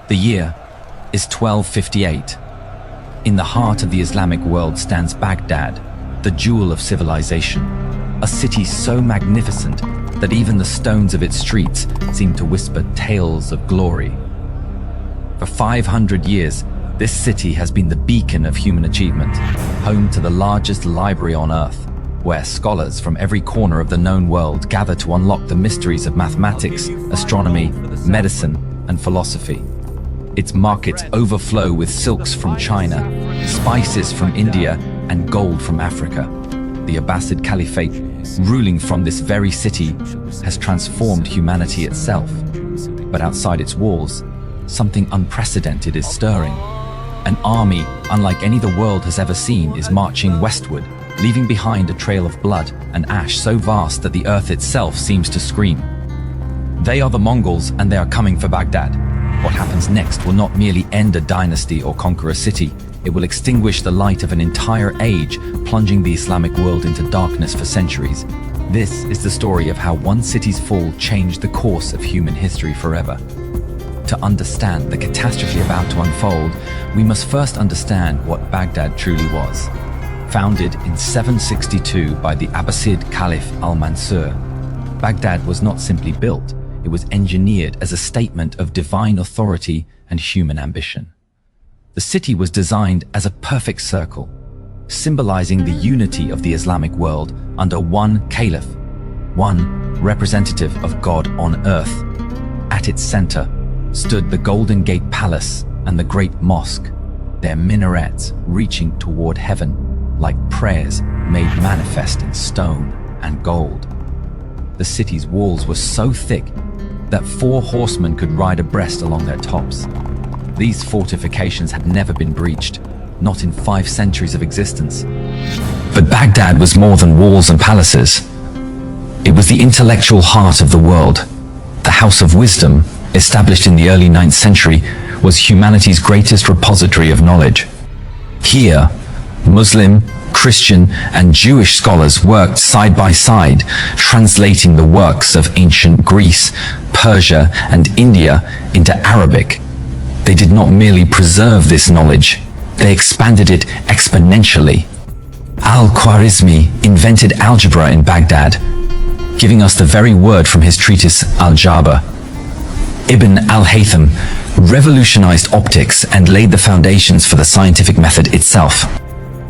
The year is 1258. In the heart of the Islamic world stands Baghdad, the jewel of civilization, a city so magnificent that even the stones of its streets seem to whisper tales of glory. For 500 years, this city has been the beacon of human achievement, home to the largest library on earth, where scholars from every corner of the known world gather to unlock the mysteries of mathematics, astronomy, medicine, and philosophy. Its markets overflow with silks from China, spices from India, and gold from Africa. The Abbasid Caliphate, ruling from this very city, has transformed humanity itself. But outside its walls, something unprecedented is stirring. An army unlike any the world has ever seen is marching westward, leaving behind a trail of blood and ash so vast that the earth itself seems to scream. They are the Mongols, and they are coming for Baghdad. What happens next will not merely end a dynasty or conquer a city, it will extinguish the light of an entire age, plunging the Islamic world into darkness for centuries. This is the story of how one city's fall changed the course of human history forever. To understand the catastrophe about to unfold, we must first understand what Baghdad truly was. Founded in 762 by the Abbasid Caliph al-Mansur, Baghdad was not simply built, it was engineered as a statement of divine authority and human ambition. The city was designed as a perfect circle, symbolizing the unity of the Islamic world under one caliph, one representative of God on earth. At its center stood the Golden Gate Palace and the Great Mosque, their minarets reaching toward heaven like prayers made manifest in stone and gold. The city's walls were so thick that 4 horsemen could ride abreast along their tops. These fortifications had never been breached, not in 5 centuries of existence. But Baghdad was more than walls and palaces. It was the intellectual heart of the world. The House of Wisdom, established in the early 9th century, was humanity's greatest repository of knowledge. Here, Muslim, Christian, and Jewish scholars worked side by side, translating the works of ancient Greece, Persia, and India into Arabic. They did not merely preserve this knowledge, they expanded it exponentially. Al-Khwarizmi invented algebra in Baghdad, giving us the very word from his treatise Al-Jabr. Ibn al-Haytham revolutionized optics and laid the foundations for the scientific method itself.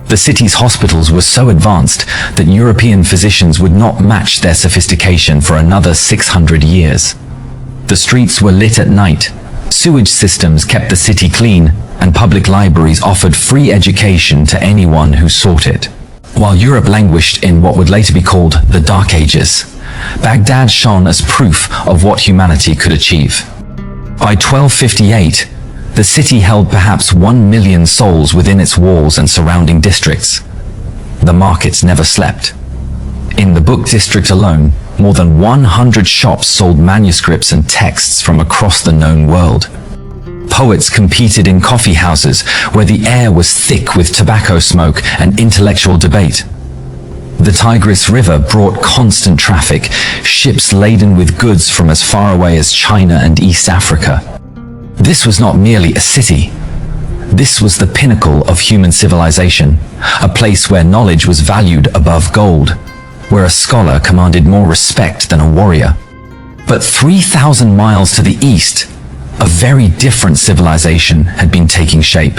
The city's hospitals were so advanced that European physicians would not match their sophistication for another 600 years. The streets were lit at night, sewage systems kept the city clean, and public libraries offered free education to anyone who sought it. While Europe languished in what would later be called the Dark Ages, Baghdad shone as proof of what humanity could achieve. By 1258, the city held perhaps 1 million souls within its walls and surrounding districts. The markets never slept. In the book district alone, more than 100 shops sold manuscripts and texts from across the known world. Poets competed in coffee houses where the air was thick with tobacco smoke and intellectual debate. The Tigris River brought constant traffic, ships laden with goods from as far away as China and East Africa. This was not merely a city. This was the pinnacle of human civilization, a place where knowledge was valued above gold, where a scholar commanded more respect than a warrior. But 3,000 miles to the east, a very different civilization had been taking shape.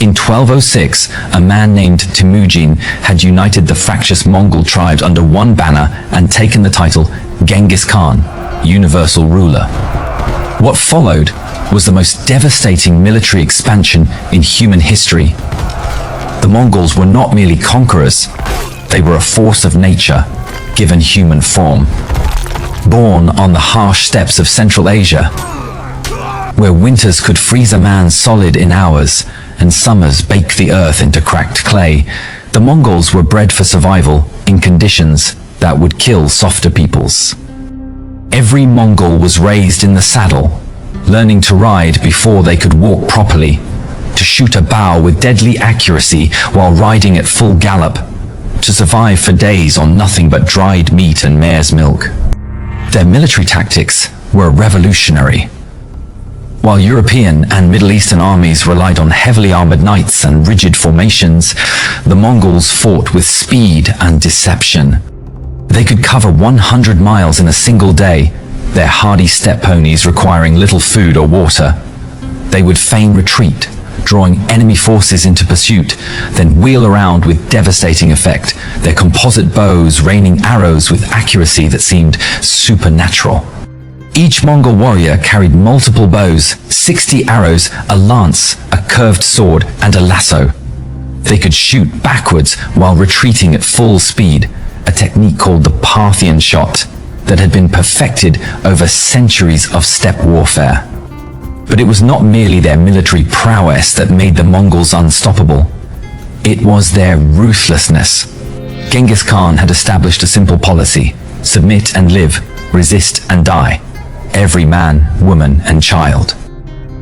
In 1206, a man named Temujin had united the fractious Mongol tribes under one banner and taken the title Genghis Khan, universal ruler. What followed was the most devastating military expansion in human history. The Mongols were not merely conquerors, they were a force of nature, given human form. Born on the harsh steppes of Central Asia, where winters could freeze a man solid in hours and summers bake the earth into cracked clay, the Mongols were bred for survival in conditions that would kill softer peoples. Every Mongol was raised in the saddle, learning to ride before they could walk properly, to shoot a bow with deadly accuracy while riding at full gallop, to survive for days on nothing but dried meat and mare's milk. Their military tactics were revolutionary. While European and Middle Eastern armies relied on heavily armored knights and rigid formations, the Mongols fought with speed and deception. They could cover 100 miles in a single day, their hardy steppe ponies requiring little food or water. They would feign retreat, drawing enemy forces into pursuit, then wheel around with devastating effect, their composite bows raining arrows with accuracy that seemed supernatural. Each Mongol warrior carried multiple bows, 60 arrows, a lance, a curved sword, and a lasso. They could shoot backwards while retreating at full speed, a technique called the Parthian shot that had been perfected over centuries of steppe warfare. But it was not merely their military prowess that made the Mongols unstoppable. It was their ruthlessness. Genghis Khan had established a simple policy: submit and live, resist and die. Every man, woman, and child.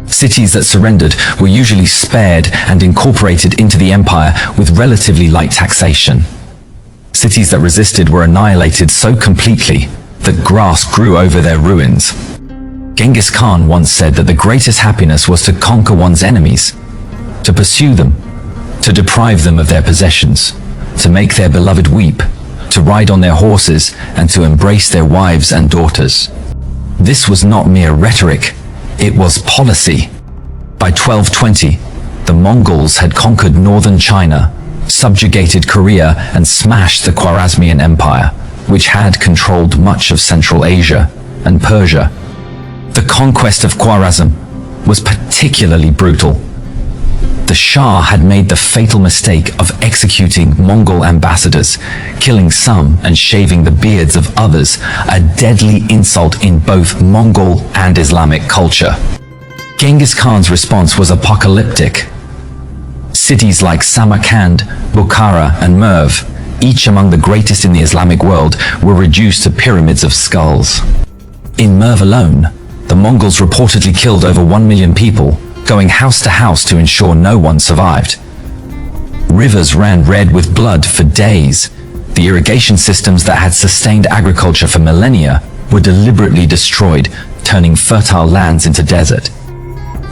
Cities that surrendered were usually spared and incorporated into the empire with relatively light taxation. Cities that resisted were annihilated so completely that grass grew over their ruins. Genghis Khan once said that the greatest happiness was to conquer one's enemies, to pursue them, to deprive them of their possessions, to make their beloved weep, to ride on their horses, and to embrace their wives and daughters. This was not mere rhetoric, it was policy. By 1220, the Mongols had conquered northern China, subjugated Korea, and smashed the Khwarezmian Empire, which had controlled much of Central Asia and Persia. The conquest of Khwarezm was particularly brutal. The Shah had made the fatal mistake of executing Mongol ambassadors, killing some and shaving the beards of others, a deadly insult in both Mongol and Islamic culture. Genghis Khan's response was apocalyptic. Cities like Samarkand, Bukhara, and Merv, each among the greatest in the Islamic world, were reduced to pyramids of skulls. In Merv alone, the Mongols reportedly killed over 1 million people, going house to house to ensure no one survived. Rivers ran red with blood for days. The irrigation systems that had sustained agriculture for millennia were deliberately destroyed, turning fertile lands into desert.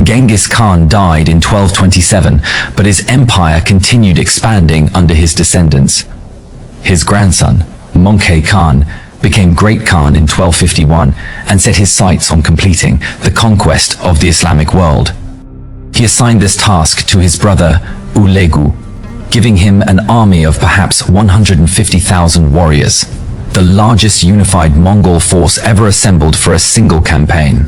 Genghis Khan died in 1227, but his empire continued expanding under his descendants. His grandson, Mongol Khan, became Great Khan in 1251 and set his sights on completing the conquest of the Islamic world. He assigned this task to his brother Hulagu, giving him an army of perhaps 150,000 warriors, the largest unified Mongol force ever assembled for a single campaign.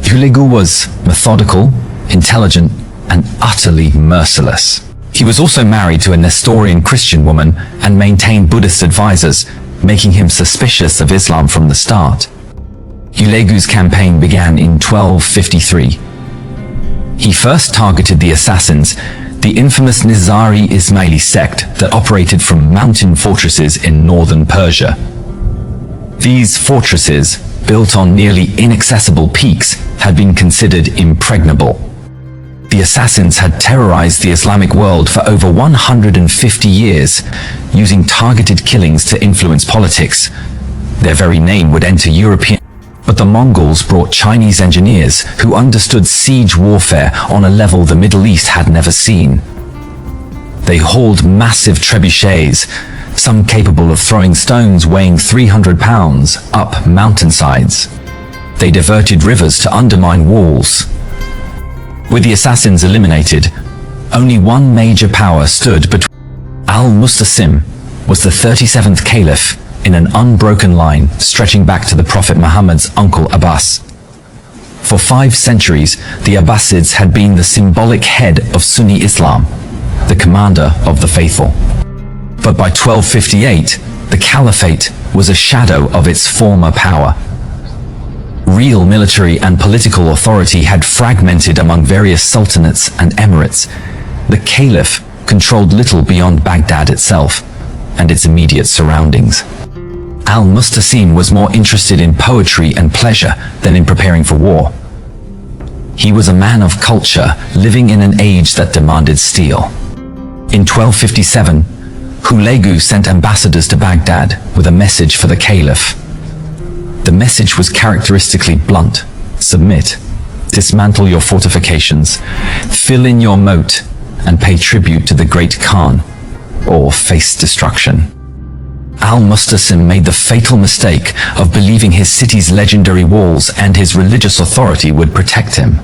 Hulagu was methodical, intelligent, and utterly merciless. He was also married to a Nestorian Christian woman and maintained Buddhist advisors, making him suspicious of Islam from the start. Hulagu's campaign began in 1253. He first targeted the Assassins, the infamous Nizari Ismaili sect that operated from mountain fortresses in northern Persia. These fortresses, built on nearly inaccessible peaks, had been considered impregnable. The Assassins had terrorized the Islamic world for over 150 years, using targeted killings to influence politics. Their very name would enter European. But the Mongols brought Chinese engineers who understood siege warfare on a level the Middle East had never seen. They hauled massive trebuchets, some capable of throwing stones weighing 300 pounds, up mountainsides. They diverted rivers to undermine walls. With the Assassins eliminated, only one major power stood between. Al-Mustasim was the 37th Caliph in an unbroken line stretching back to the Prophet Muhammad's uncle Abbas. For 5 centuries, the Abbasids had been the symbolic head of Sunni Islam, the commander of the faithful. But by 1258, the Caliphate was a shadow of its former power. Real military and political authority had fragmented among various sultanates and emirates. The Caliph controlled little beyond Baghdad itself and its immediate surroundings. Al-Mustasim was more interested in poetry and pleasure than in preparing for war. He was a man of culture, living in an age that demanded steel. In 1257, Hulagu sent ambassadors to Baghdad with a message for the Caliph. The message was characteristically blunt: submit, Dismantle your fortifications, fill in your moat, and pay tribute to the great Khan, or face destruction. Al-Mustasim made the fatal mistake of believing his city's legendary walls and his religious authority would protect him.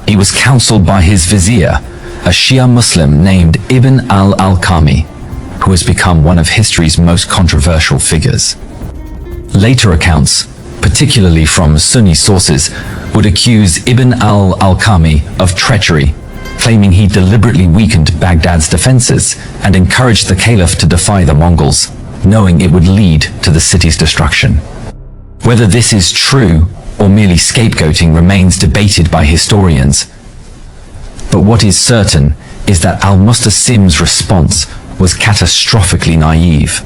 He was counseled by his vizier, a Shia Muslim named Ibn al-Alqami, who has become one of history's most controversial figures. Later accounts, particularly from Sunni sources, would accuse Ibn al-Alqami of treachery, claiming he deliberately weakened Baghdad's defenses and encouraged the caliph to defy the Mongols, knowing it would lead to the city's destruction. Whether this is true or merely scapegoating remains debated by historians. But what is certain is that Al-Mustasim's response was catastrophically naive.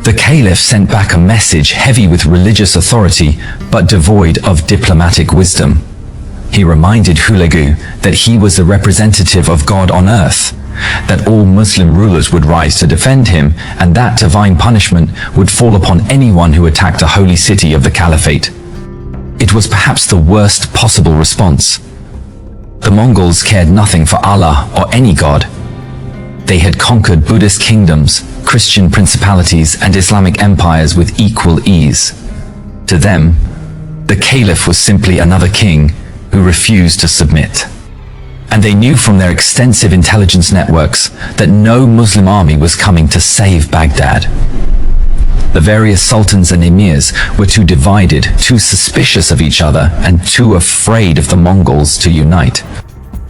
The caliph sent back a message heavy with religious authority but devoid of diplomatic wisdom. He reminded Hulagu that he was the representative of God on earth, that all Muslim rulers would rise to defend him, and that divine punishment would fall upon anyone who attacked a holy city of the caliphate. It was perhaps the worst possible response. The Mongols cared nothing for Allah or any god. They had conquered Buddhist kingdoms, Christian principalities, and Islamic empires with equal ease. To them, the caliph was simply another king who refused to submit. And they knew from their extensive intelligence networks that no Muslim army was coming to save Baghdad. The various sultans and emirs were too divided, too suspicious of each other, and too afraid of the Mongols to unite.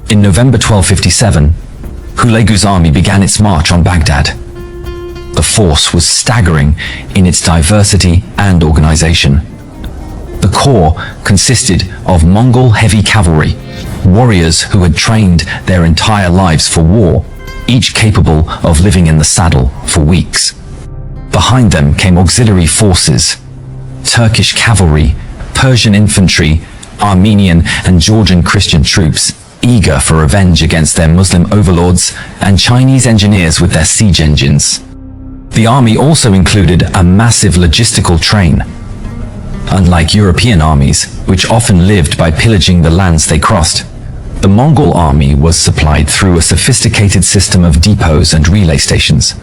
In November 1257, Hulagu's army began its march on Baghdad. The force was staggering in its diversity and organization. The corps consisted of Mongol heavy cavalry, warriors who had trained their entire lives for war, each capable of living in the saddle for weeks. Behind them came auxiliary forces, Turkish cavalry, Persian infantry, Armenian and Georgian Christian troops, eager for revenge against their Muslim overlords, and Chinese engineers with their siege engines. The army also included a massive logistical train. Unlike European armies, which often lived by pillaging the lands they crossed, the Mongol army was supplied through a sophisticated system of depots and relay stations.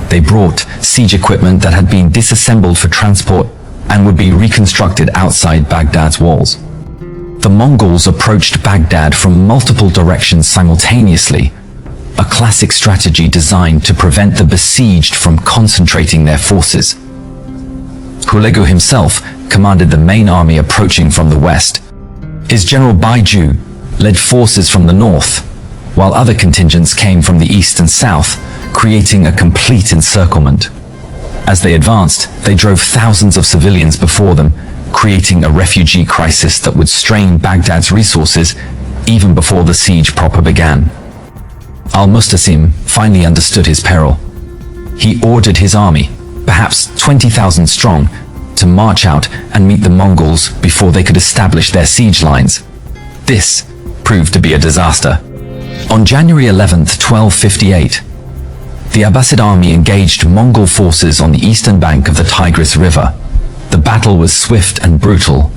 They brought siege equipment that had been disassembled for transport and would be reconstructed outside Baghdad's walls. The Mongols approached Baghdad from multiple directions simultaneously, a classic strategy designed to prevent the besieged from concentrating their forces. Hulagu himself commanded the main army approaching from the west. His general Baiju led forces from the north, while other contingents came from the east and south, creating a complete encirclement. As they advanced, they drove thousands of civilians before them, creating a refugee crisis that would strain Baghdad's resources even before the siege proper began. Al-Mustasim finally understood his peril. He ordered his army, perhaps 20,000 strong, to march out and meet the Mongols before they could establish their siege lines. This proved to be a disaster. On January 11th, 1258, the Abbasid army engaged Mongol forces on the eastern bank of the Tigris River. The battle was swift and brutal.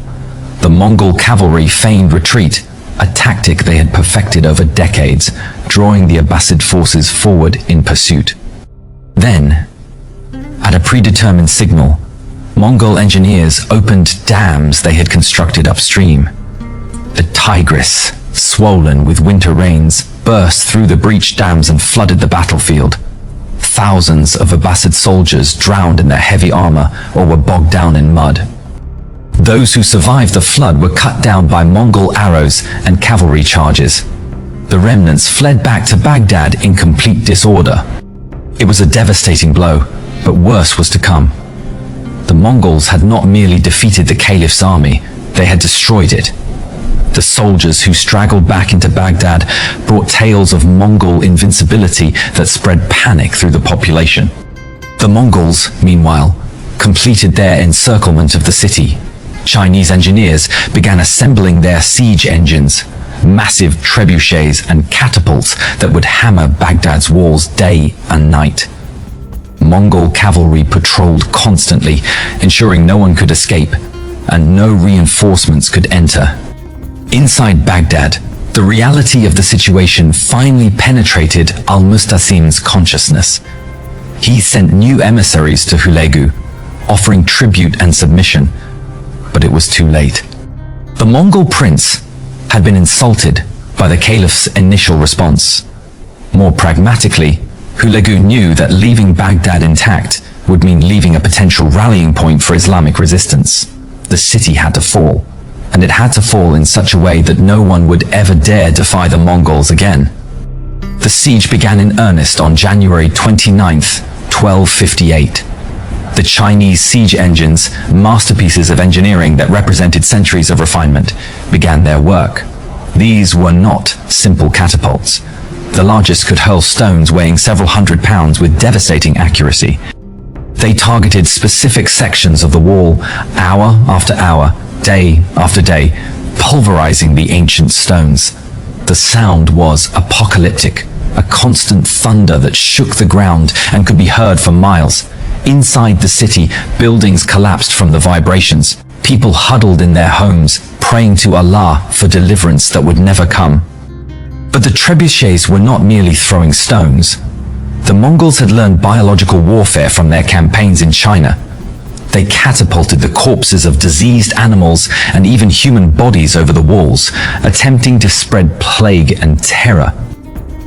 The Mongol cavalry feigned retreat, a tactic they had perfected over decades, drawing the Abbasid forces forward in pursuit. Then, at a predetermined signal, Mongol engineers opened dams they had constructed upstream. The Tigris, swollen with winter rains, burst through the breached dams and flooded the battlefield. Thousands of Abbasid soldiers drowned in their heavy armor or were bogged down in mud. Those who survived the flood were cut down by Mongol arrows and cavalry charges. The remnants fled back to Baghdad in complete disorder. It was a devastating blow, but worse was to come. The Mongols had not merely defeated the caliph's army, they had destroyed it. The soldiers who straggled back into Baghdad brought tales of Mongol invincibility that spread panic through the population. The Mongols, meanwhile, completed their encirclement of the city. Chinese engineers began assembling their siege engines, massive trebuchets and catapults that would hammer Baghdad's walls day and night. Mongol cavalry patrolled constantly, ensuring no one could escape and no reinforcements could enter. Inside Baghdad, the reality of the situation finally penetrated al-Mustasim's consciousness. He sent new emissaries to Hulagu, offering tribute and submission, but it was too late. The Mongol prince had been insulted by the caliph's initial response. More pragmatically, Hulagu knew that leaving Baghdad intact would mean leaving a potential rallying point for Islamic resistance. The city had to fall, and it had to fall in such a way that no one would ever dare defy the Mongols again. The siege began in earnest on January 29th, 1258. The Chinese siege engines, masterpieces of engineering that represented centuries of refinement, began their work. These were not simple catapults. The largest could hurl stones weighing several hundred pounds with devastating accuracy. They targeted specific sections of the wall, hour after hour, day after day, pulverizing the ancient stones. The sound was apocalyptic, a constant thunder that shook the ground and could be heard for miles. Inside the city, buildings collapsed from the vibrations. People huddled in their homes, praying to Allah for deliverance that would never come. But the trebuchets were not merely throwing stones. The Mongols had learned biological warfare from their campaigns in China. They catapulted the corpses of diseased animals and even human bodies over the walls, attempting to spread plague and terror.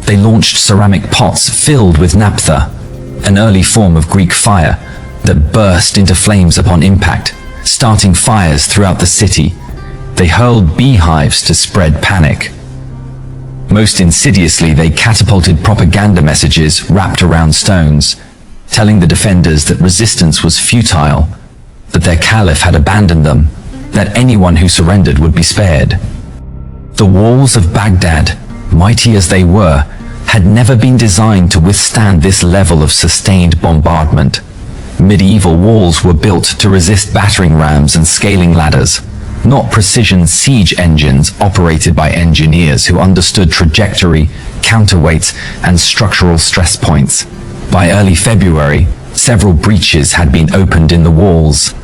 They launched ceramic pots filled with naphtha, an early form of Greek fire that burst into flames upon impact, starting fires throughout the city. They hurled beehives to spread panic. Most insidiously, they catapulted propaganda messages wrapped around stones, telling the defenders that resistance was futile, that their caliph had abandoned them, that anyone who surrendered would be spared. The walls of Baghdad, mighty as they were, had never been designed to withstand this level of sustained bombardment. Medieval walls were built to resist battering rams and scaling ladders, not precision siege engines operated by engineers who understood trajectory, counterweights, and structural stress points. By early February, several breaches had been opened in the walls.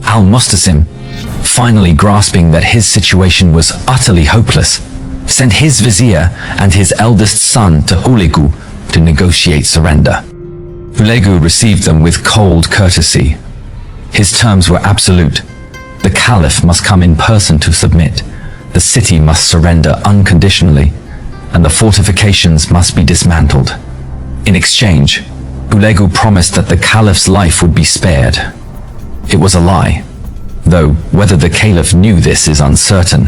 Al-Mustasim, finally grasping that his situation was utterly hopeless, sent his vizier and his eldest son to Hulagu to negotiate surrender. Hulagu received them with cold courtesy. His terms were absolute. The caliph must come in person to submit, the city must surrender unconditionally, and the fortifications must be dismantled. In exchange, Hulagu promised that the caliph's life would be spared. It was a lie, though whether the caliph knew this is uncertain.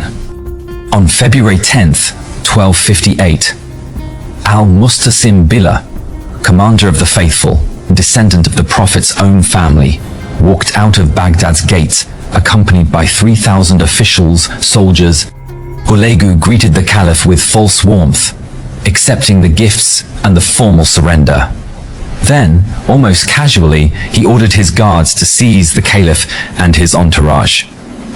On February 10th, 1258, Al-Mustasim Billah, commander of the faithful, descendant of the Prophet's own family, walked out of Baghdad's gates, accompanied by 3,000 officials, soldiers. Hulagu greeted the caliph with false warmth, accepting the gifts and the formal surrender. Then, almost casually, he ordered his guards to seize the caliph and his entourage.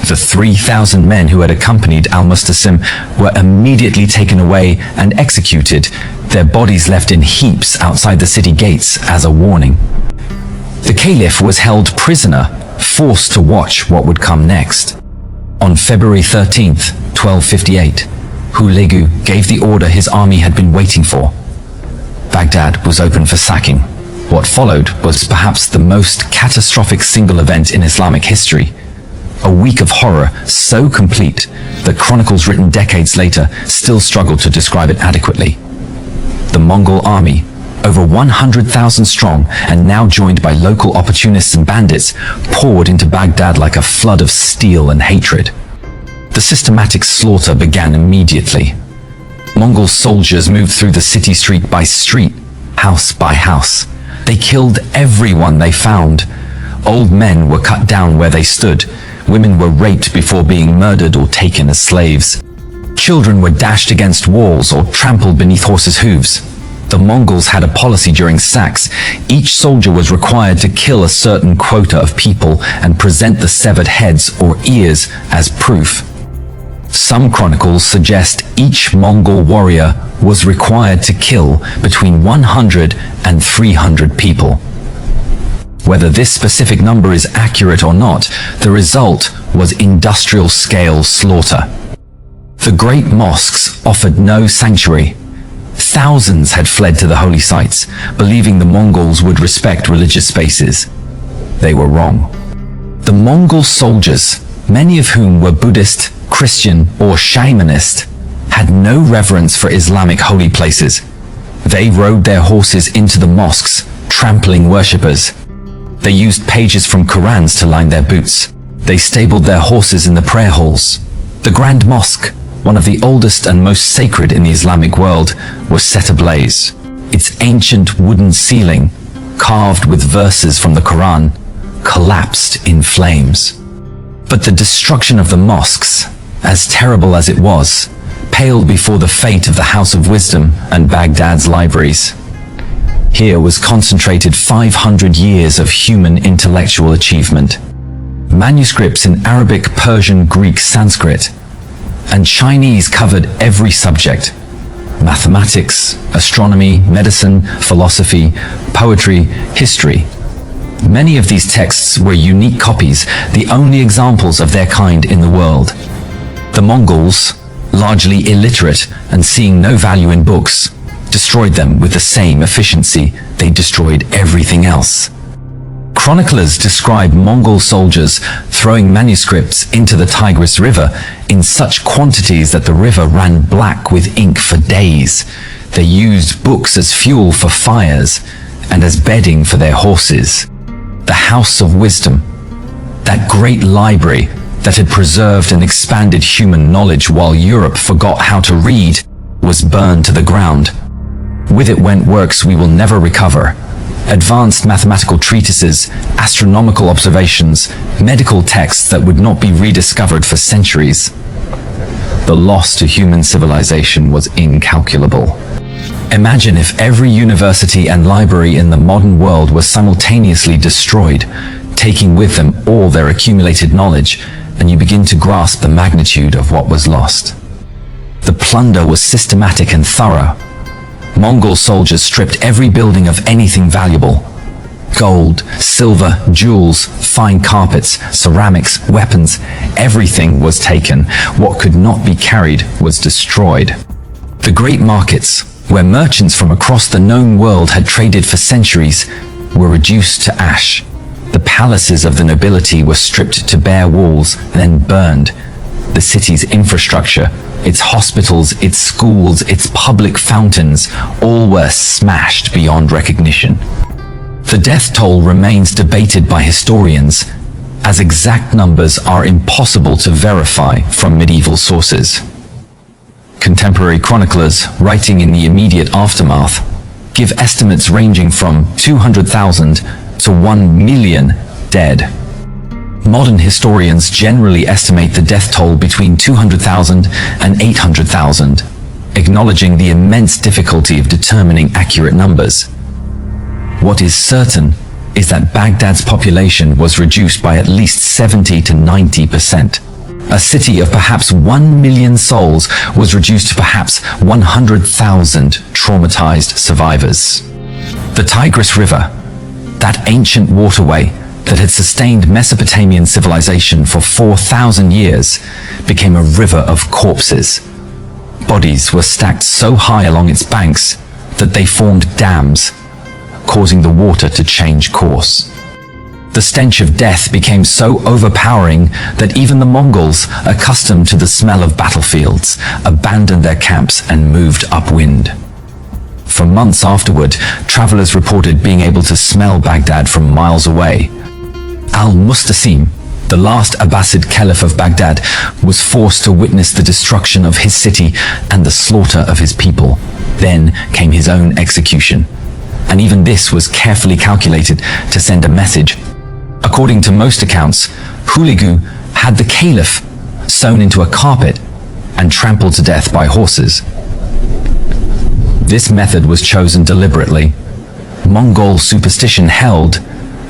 The 3,000 men who had accompanied Al-Mustasim were immediately taken away and executed, their bodies left in heaps outside the city gates as a warning. The caliph was held prisoner, forced to watch what would come next. On February 13th, 1258, Hulagu gave the order his army had been waiting for. Baghdad was open for sacking. What followed was perhaps the most catastrophic single event in Islamic history. A week of horror so complete that chronicles written decades later still struggle to describe it adequately. The Mongol army, over 100,000 strong and now joined by local opportunists and bandits, poured into Baghdad like a flood of steel and hatred. The systematic slaughter began immediately. Mongol soldiers moved through the city street by street, house by house. They killed everyone they found. Old men were cut down where they stood. Women were raped before being murdered or taken as slaves. Children were dashed against walls or trampled beneath horses' hooves. The Mongols had a policy during sacks. Each soldier was required to kill a certain quota of people and present the severed heads or ears as proof. Some chronicles suggest each Mongol warrior was required to kill between 100 and 300 people. Whether this specific number is accurate or not, the result was industrial-scale slaughter. The great mosques offered no sanctuary. Thousands had fled to the holy sites, believing the Mongols would respect religious spaces. They were wrong. The Mongol soldiers, many of whom were Buddhist, Christian, or shamanist, had no reverence for Islamic holy places. They rode their horses into the mosques, trampling worshippers. They used pages from Qurans to line their boots. They stabled their horses in the prayer halls. The Grand Mosque, one of the oldest and most sacred in the Islamic world, was set ablaze. Its ancient wooden ceiling, carved with verses from the Quran, collapsed in flames. But the destruction of the mosques, as terrible as it was, paled before the fate of the House of Wisdom and Baghdad's libraries. Here was concentrated 500 years of human intellectual achievement. Manuscripts in Arabic, Persian, Greek, Sanskrit, and Chinese covered every subject: mathematics, astronomy, medicine, philosophy, poetry, history. Many of these texts were unique copies, the only examples of their kind in the world. The Mongols, largely illiterate and seeing no value in books, destroyed them with the same efficiency they destroyed everything else. Chroniclers describe Mongol soldiers throwing manuscripts into the Tigris River in such quantities that the river ran black with ink for days. They used books as fuel for fires and as bedding for their horses. The House of Wisdom, that great library that had preserved and expanded human knowledge while Europe forgot how to read, was burned to the ground. With it went works we will never recover. Advanced mathematical treatises, astronomical observations, medical texts that would not be rediscovered for centuries. The loss to human civilization was incalculable. Imagine if every university and library in the modern world were simultaneously destroyed, taking with them all their accumulated knowledge, and you begin to grasp the magnitude of what was lost. The plunder was systematic and thorough. Mongol soldiers stripped every building of anything valuable. Gold, silver, jewels, fine carpets, ceramics, weapons, everything was taken. What could not be carried was destroyed. The great markets, where merchants from across the known world had traded for centuries, were reduced to ash. The palaces of the nobility were stripped to bare walls, then burned. The city's infrastructure, its hospitals, its schools, its public fountains, all were smashed beyond recognition. The death toll remains debated by historians, as exact numbers are impossible to verify from medieval sources. Contemporary chroniclers, writing in the immediate aftermath, give estimates ranging from 200,000 to 1 million dead. Modern historians generally estimate the death toll between 200,000 and 800,000, acknowledging the immense difficulty of determining accurate numbers. What is certain is that Baghdad's population was reduced by at least 70 to 90%. A city of perhaps 1 million souls was reduced to perhaps 100,000 traumatized survivors. The Tigris River, that ancient waterway that had sustained Mesopotamian civilization for 4,000 years, became a river of corpses. Bodies were stacked so high along its banks that they formed dams, causing the water to change course. The stench of death became so overpowering that even the Mongols, accustomed to the smell of battlefields, abandoned their camps and moved upwind. For months afterward, travelers reported being able to smell Baghdad from miles away. Al-Mustasim, the last Abbasid Caliph of Baghdad, was forced to witness the destruction of his city and the slaughter of his people. Then came his own execution. And even this was carefully calculated to send a message. According to most accounts, Hulagu had the caliph sewn into a carpet and trampled to death by horses. This method was chosen deliberately. Mongol superstition held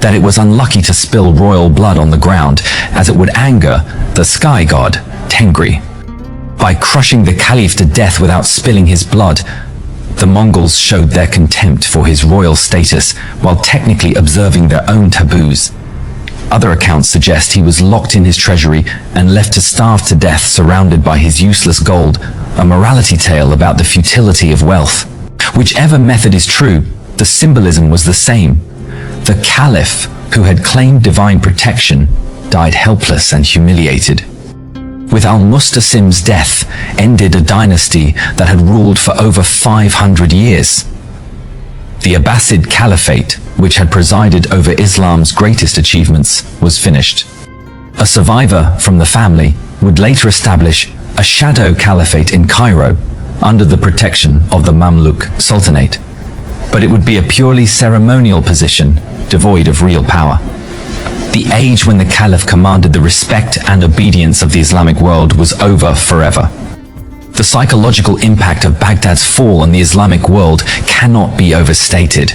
that it was unlucky to spill royal blood on the ground, as it would anger the sky god, Tengri. By crushing the caliph to death without spilling his blood, the Mongols showed their contempt for his royal status while technically observing their own taboos. Other accounts suggest he was locked in his treasury and left to starve to death surrounded by his useless gold, a morality tale about the futility of wealth. Whichever method is true, the symbolism was the same. The Caliph, who had claimed divine protection, died helpless and humiliated. With al-Mustasim's death ended a dynasty that had ruled for over 500 years. The Abbasid Caliphate, which had presided over Islam's greatest achievements, was finished. A survivor from the family would later establish a shadow caliphate in Cairo under the protection of the Mamluk Sultanate. But it would be a purely ceremonial position, devoid of real power. The age when the Caliph commanded the respect and obedience of the Islamic world was over forever. The psychological impact of Baghdad's fall on the Islamic world cannot be overstated.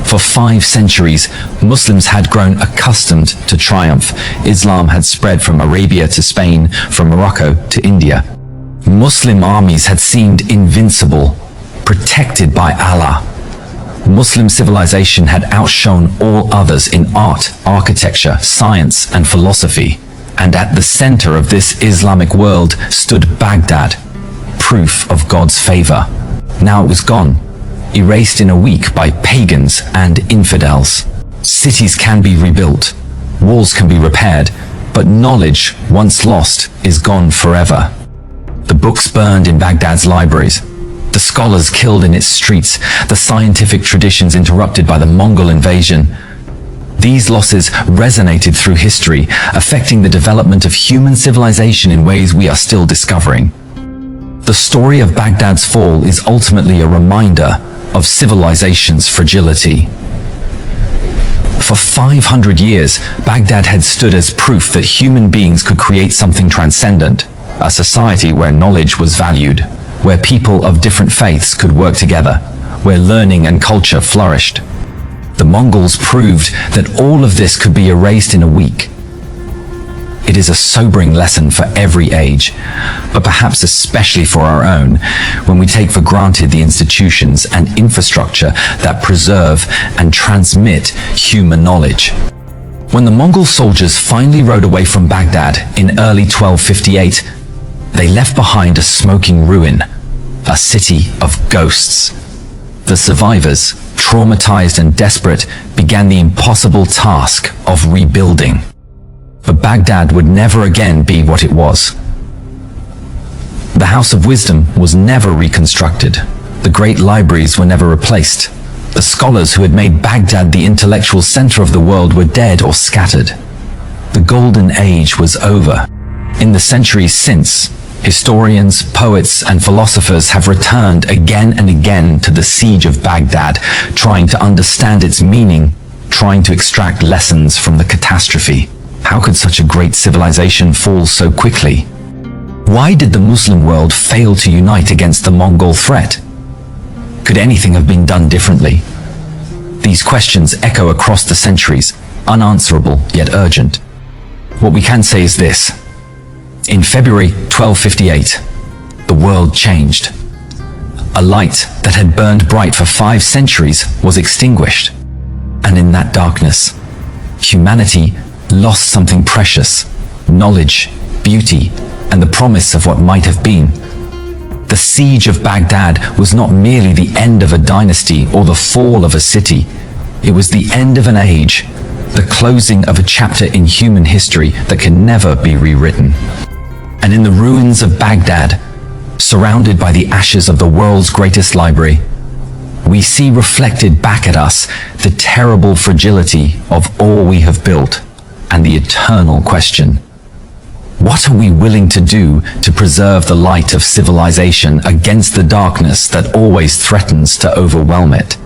For 5 centuries, Muslims had grown accustomed to triumph. Islam had spread from Arabia to Spain, from Morocco to India. Muslim armies had seemed invincible, protected by Allah. Muslim civilization had outshone all others in art, architecture, science, and philosophy. And at the center of this Islamic world stood Baghdad, proof of God's favor. Now it was gone, erased in a week by pagans and infidels. Cities can be rebuilt, walls can be repaired, but knowledge, once lost, is gone forever. The books burned in Baghdad's libraries, the scholars killed in its streets, the scientific traditions interrupted by the Mongol invasion. These losses resonated through history, affecting the development of human civilization in ways we are still discovering. The story of Baghdad's fall is ultimately a reminder of civilization's fragility. For 500 years, Baghdad had stood as proof that human beings could create something transcendent, a society where knowledge was valued, where people of different faiths could work together, where learning and culture flourished. The Mongols proved that all of this could be erased in a week. It is a sobering lesson for every age, but perhaps especially for our own, when we take for granted the institutions and infrastructure that preserve and transmit human knowledge. When the Mongol soldiers finally rode away from Baghdad in early 1258, they left behind a smoking ruin, a city of ghosts. The survivors, traumatized and desperate, began the impossible task of rebuilding. But Baghdad would never again be what it was. The House of Wisdom was never reconstructed. The great libraries were never replaced. The scholars who had made Baghdad the intellectual center of the world were dead or scattered. The Golden Age was over. In the centuries since, historians, poets, and philosophers have returned again and again to the siege of Baghdad, trying to understand its meaning, trying to extract lessons from the catastrophe. How could such a great civilization fall so quickly? Why did the Muslim world fail to unite against the Mongol threat? Could anything have been done differently? These questions echo across the centuries, unanswerable yet urgent. What we can say is this. In February 1258, the world changed. A light that had burned bright for 5 centuries was extinguished. And in that darkness, humanity lost something precious: knowledge, beauty, and the promise of what might have been. The siege of Baghdad was not merely the end of a dynasty or the fall of a city. It was the end of an age, the closing of a chapter in human history that can never be rewritten. And in the ruins of Baghdad, surrounded by the ashes of the world's greatest library, we see reflected back at us the terrible fragility of all we have built and the eternal question: what are we willing to do to preserve the light of civilization against the darkness that always threatens to overwhelm it?